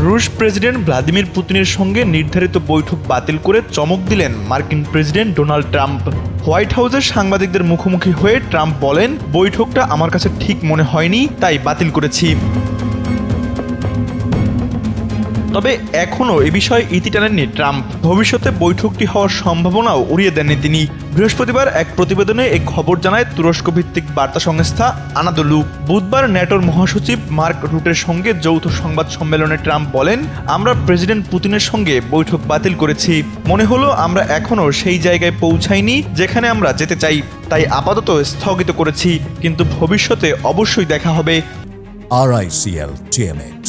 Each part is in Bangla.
রুশ প্রেসিডেন্ট ভ্লাদিমির পুতিনের সঙ্গে নির্ধারিত বৈঠক বাতিল করে চমক দিলেন মার্কিন প্রেসিডেন্ট ডোনাল্ড ট্রাম্প। হোয়াইট হাউসের সাংবাদিকদের মুখোমুখি হয়ে ট্রাম্প বলেন, বৈঠকটা আমার কাছে ঠিক মনে হয়নি, তাই বাতিল করেছি। তবে এখনও এ বিষয়ে ইতি টানেননি ট্রাম্প। ভবিষ্যতে বৈঠকটি হওয়ার সম্ভাবনাও উড়িয়ে দেননি তিনি। বৃহস্পতিবার এক প্রতিবেদনে এই খবর জানায় তুরস্ক ভিত্তিক বার্তা সংস্থা আনাদোলু। বুধবার ন্যাটোর মহাসচিব মার্ক রুটের সঙ্গে যৌথ সংবাদ সম্মেলনে ট্রাম্প বলেন, আমরা প্রেসিডেন্ট পুতিনের সঙ্গে বৈঠক বাতিল করেছি। মনে হলো আমরা এখনও সেই জায়গায় পৌঁছাইনি যেখানে আমরা যেতে চাই, তাই আপাতত স্থগিত করেছি, কিন্তু ভবিষ্যতে অবশ্যই দেখা হবে। RICL TMX,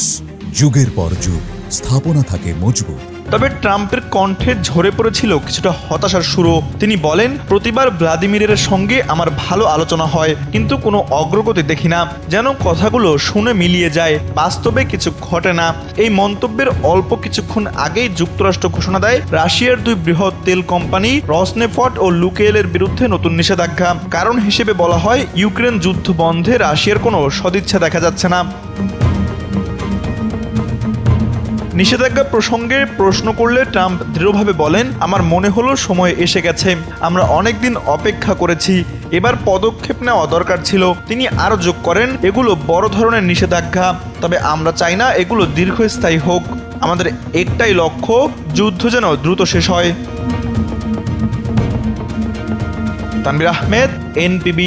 যুগের পর যুগ স্থাপনা থাকে মজবুত। তবে ট্রাম্পের কণ্ঠে ঝরে পড়েছিল কিছুটা হতাশার সুরও। তিনি বলেন, প্রতিবার ভ্লাদিমিরের সঙ্গে আমার ভালো আলোচনা হয়, কিন্তু কোনো অগ্রগতি দেখি না, যেন কথাগুলো শুনে মিলিয়ে যায়, বাস্তবে কিছু ঘটে না। এই মন্তব্যের অল্প কিছুক্ষণ আগেই যুক্তরাষ্ট্র ঘোষণা দেয় রাশিয়ার দুই বৃহৎ তেল কোম্পানি রসনেফট ও লুকেইলের বিরুদ্ধে নতুন নিষেধাজ্ঞা। কারণ হিসেবে বলা হয়, ইউক্রেন যুদ্ধ বন্ধে রাশিয়ার কোনো সদিচ্ছা দেখা যাচ্ছে না। নিষেধাজ্ঞা প্রসঙ্গে প্রশ্ন করলে ট্রাম্প দৃঢ়ভাবে বলেন, আমার মনে হলো সময় এসে গেছে, আমরা অনেকদিন অপেক্ষা করেছি, এবার পদক্ষেপ নেওয়া দরকার ছিল। তিনি আরও যোগ করেন, এগুলো বড় ধরনের নিষেধাজ্ঞা, তবে আমরা চাই না এগুলো দীর্ঘস্থায়ী হোক। আমাদের একটাই লক্ষ্য, যুদ্ধ যেন দ্রুত শেষ হয়। তানভীর আহমেদ, NPB।